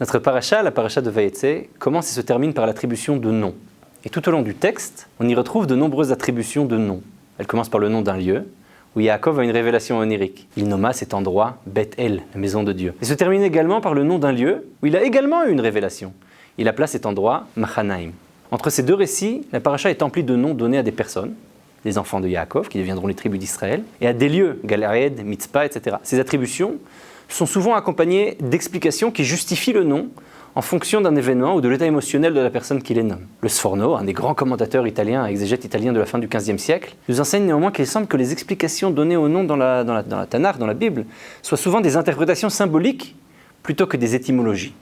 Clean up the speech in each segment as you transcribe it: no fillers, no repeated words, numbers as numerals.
Notre paracha, la paracha de Vaïetse, commence et se termine par l'attribution de noms. Et tout au long du texte, on y retrouve de nombreuses attributions de noms. Elle commence par le nom d'un lieu, où Yaakov a une révélation onirique. Il nomma cet endroit Beth-El, la maison de Dieu. Et se termine également par le nom d'un lieu, où il a également eu une révélation. Il appela cet endroit Mahanaïm. Entre ces deux récits, la paracha est emplie de noms donnés à des personnes, des enfants de Yaakov, qui deviendront les tribus d'Israël, et à des lieux, Galaed, Mitzpah, etc. Ces attributions sont souvent accompagnées d'explications qui justifient le nom en fonction d'un événement ou de l'état émotionnel de la personne qui les nomme. Le Sforno, un des grands commentateurs italiens, exégètes italiens de la fin du XVe siècle, nous enseigne néanmoins qu'il semble que les explications données aux noms dans la Tanakh, dans la Bible, soient souvent des interprétations symboliques plutôt que des étymologies.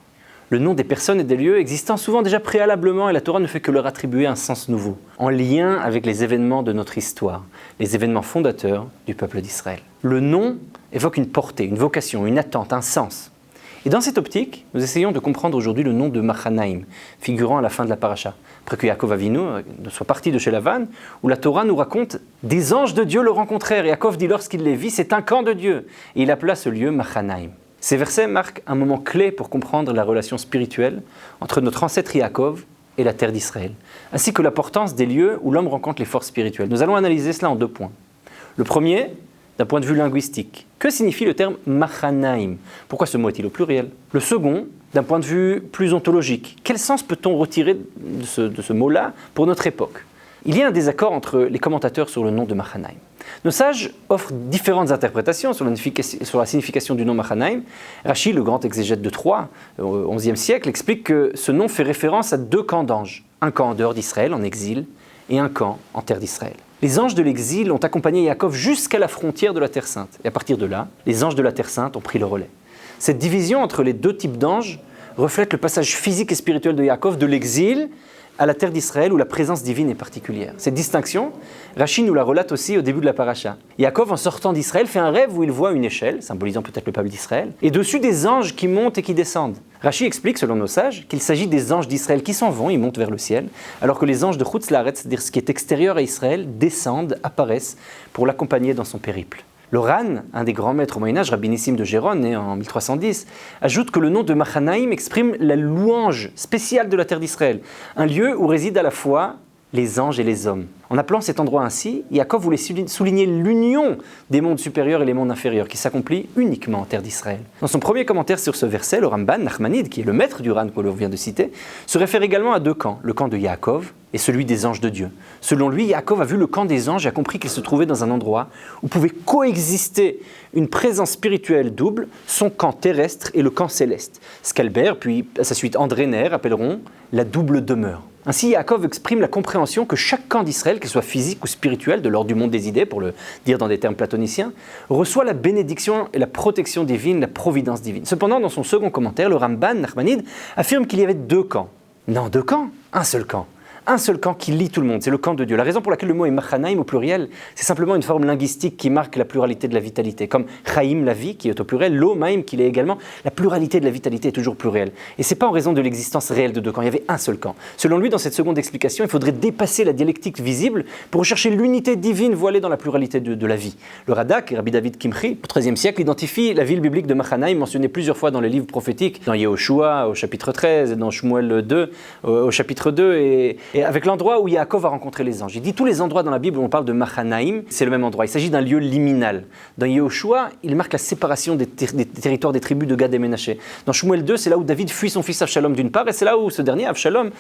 Le nom des personnes et des lieux existant souvent déjà préalablement et la Torah ne fait que leur attribuer un sens nouveau, en lien avec les événements de notre histoire, les événements fondateurs du peuple d'Israël. Le nom évoque une portée, une vocation, une attente, un sens. Et dans cette optique, nous essayons de comprendre aujourd'hui le nom de Mahanaïm, figurant à la fin de la paracha. Après que Yaakov Avinu soit parti de chez Lavan, où la Torah nous raconte « Des anges de Dieu le rencontrèrent » et Yaakov dit lorsqu'il les vit « C'est un camp de Dieu » et il appela ce lieu Mahanaïm. Ces versets marquent un moment clé pour comprendre la relation spirituelle entre notre ancêtre Yaakov et la terre d'Israël, ainsi que l'importance des lieux où l'homme rencontre les forces spirituelles. Nous allons analyser cela en 2 points. Le premier, d'un point de vue linguistique. Que signifie le terme Mahanaïm ? Pourquoi ce mot est-il au pluriel ? Le second, d'un point de vue plus ontologique. Quel sens peut-on retirer de ce mot-là pour notre époque ? Il y a un désaccord entre les commentateurs sur le nom de Mahanaïm. Nos sages offrent différentes interprétations sur la signification du nom Mahanaïm. Rashi, le grand exégète de Troyes, au XIe siècle, explique que ce nom fait référence à 2 camps d'anges. Un camp en dehors d'Israël, en exil, et un camp en terre d'Israël. Les anges de l'exil ont accompagné Yaakov jusqu'à la frontière de la Terre Sainte. Et à partir de là, les anges de la Terre Sainte ont pris le relais. Cette division entre les 2 types d'anges reflète le passage physique et spirituel de Yaakov de l'exil à la terre d'Israël où la présence divine est particulière. Cette distinction, Rashi nous la relate aussi au début de la paracha. Yaakov, en sortant d'Israël, fait un rêve où il voit une échelle, symbolisant peut-être le peuple d'Israël, et dessus des anges qui montent et qui descendent. Rashi explique, selon nos sages, qu'il s'agit des anges d'Israël qui s'en vont, ils montent vers le ciel, alors que les anges de Chutz Laaretz, c'est-à-dire ce qui est extérieur à Israël, descendent, apparaissent pour l'accompagner dans son périple. Le Ran, un des grands maîtres au Moyen-Âge, Rabbi Nissim de Géron, né en 1310, ajoute que le nom de Mahanaïm exprime la louange spéciale de la terre d'Israël, un lieu où résident à la fois les anges et les hommes. En appelant cet endroit ainsi, Yaakov voulait souligner l'union des mondes supérieurs et les mondes inférieurs qui s'accomplit uniquement en terre d'Israël. Dans son premier commentaire sur ce verset, le Ramban, Nachmanide, qui est le maître du Ran que l'on vient de citer, se réfère également à 2 camps, le camp de Yaakov et celui des anges de Dieu. Selon lui, Yaakov a vu le camp des anges et a compris qu'il se trouvait dans un endroit où pouvait coexister une présence spirituelle double, son camp terrestre et le camp céleste. Scalbert, puis à sa suite André Nair, appelleront la double demeure. Ainsi, Yaakov exprime la compréhension que chaque camp d'Israël, qu'il soit physique ou spirituel, de l'ordre du monde des idées, pour le dire dans des termes platoniciens, reçoit la bénédiction et la protection divine, la providence divine. Cependant, dans son second commentaire, le Ramban, Nachmanide, affirme qu'il y avait 2 camps. Non, 2 camps, un seul camp. Un seul camp qui lie tout le monde, c'est le camp de Dieu. La raison pour laquelle le mot est Mahanaïm au pluriel, c'est simplement une forme linguistique qui marque la pluralité de la vitalité. Comme Chaim, la vie, qui est au pluriel, Lo, Maïm, qui l'est également, la pluralité de la vitalité est toujours plurielle. Et ce n'est pas en raison de l'existence réelle de 2 camps, il y avait un seul camp. Selon lui, dans cette seconde explication, il faudrait dépasser la dialectique visible pour rechercher l'unité divine voilée dans la pluralité de la vie. Le Radak, Rabbi David Kimchi, au XIIIe siècle, identifie la ville biblique de Mahanaïm, mentionnée plusieurs fois dans les livres prophétiques, dans Yehoshua au chapitre 13, dans Shmuel 2 au chapitre 2, et avec l'endroit où Yaakov a rencontré les anges. Il dit tous les endroits dans la Bible où on parle de Mahanaïm, c'est le même endroit. Il s'agit d'un lieu liminal. Dans Yehoshua, il marque la séparation des territoires des tribus de Gad et Ménaché. Dans Shmuel 2, c'est là où David fuit son fils Avshalom d'une part, et c'est là où ce dernier, Avshalom,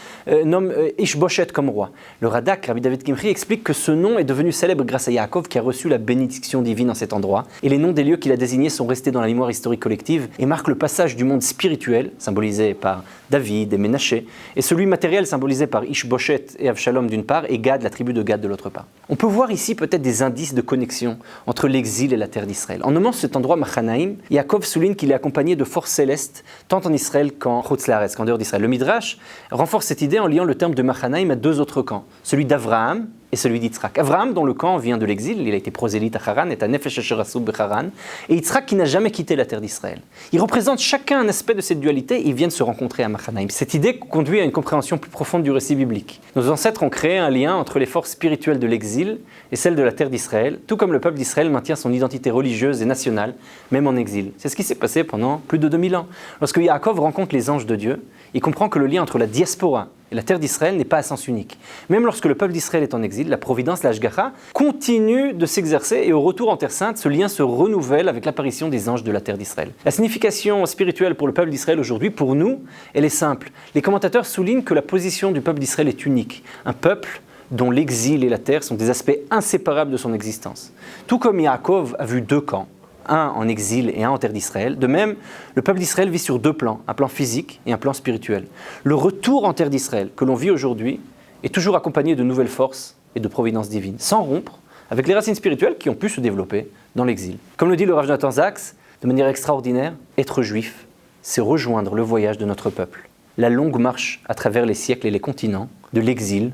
nomme Ishboshet comme roi. Le Radak, Rabbi David Kimchi, explique que ce nom est devenu célèbre grâce à Yaakov qui a reçu la bénédiction divine en cet endroit. Et les noms des lieux qu'il a désignés sont restés dans la mémoire historique collective et marquent le passage du monde spirituel, symbolisé par David et Ménaché, et celui matériel symbolisé par Ishboshet et Avshalom d'une part, et Gad, la tribu de Gad de l'autre part. On peut voir ici peut-être des indices de connexion entre l'exil et la terre d'Israël. En nommant cet endroit Mahanaïm, Yaakov souligne qu'il est accompagné de forces célestes, tant en Israël qu'en Chutz Laaretz, qu'en dehors d'Israël. Le Midrash renforce cette idée en liant le terme de Mahanaïm à 2 autres camps, celui d'Avraham et celui d'Yitzhak. Abraham, dont le camp vient de l'exil, il a été prosélyte à Haran, est un Nefesh Asher Asub Becharan, et Yitzhak qui n'a jamais quitté la terre d'Israël. Ils représentent chacun un aspect de cette dualité et ils viennent se rencontrer à Machanaïm. Cette idée conduit à une compréhension plus profonde du récit biblique. Nos ancêtres ont créé un lien entre les forces spirituelles de l'exil et celles de la terre d'Israël, tout comme le peuple d'Israël maintient son identité religieuse et nationale, même en exil. C'est ce qui s'est passé pendant plus de 2000 ans. Lorsque Yaakov rencontre les anges de Dieu, il comprend que le lien entre la diaspora et la terre d'Israël n'est pas à sens unique. Même lorsque le peuple d'Israël est en exil, la providence, la Hashgacha, continue de s'exercer et au retour en Terre Sainte, ce lien se renouvelle avec l'apparition des anges de la terre d'Israël. La signification spirituelle pour le peuple d'Israël aujourd'hui, pour nous, elle est simple. Les commentateurs soulignent que la position du peuple d'Israël est unique. Un peuple dont l'exil et la terre sont des aspects inséparables de son existence. Tout comme Yaakov a vu deux camps, un en exil et un en terre d'Israël. De même, le peuple d'Israël vit sur deux plans, un plan physique et un plan spirituel. Le retour en terre d'Israël que l'on vit aujourd'hui est toujours accompagné de nouvelles forces et de providence divine, sans rompre avec les racines spirituelles qui ont pu se développer dans l'exil. Comme le dit le Rav Jonathan Sacks, de manière extraordinaire, être juif, c'est rejoindre le voyage de notre peuple, la longue marche à travers les siècles et les continents, de l'exil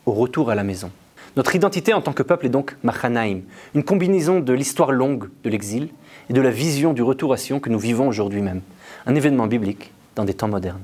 au retour à la maison. Notre identité en tant que peuple est donc Machanaïm, une combinaison de l'histoire longue de l'exil et de la vision du retour à Sion que nous vivons aujourd'hui même. Un événement biblique dans des temps modernes.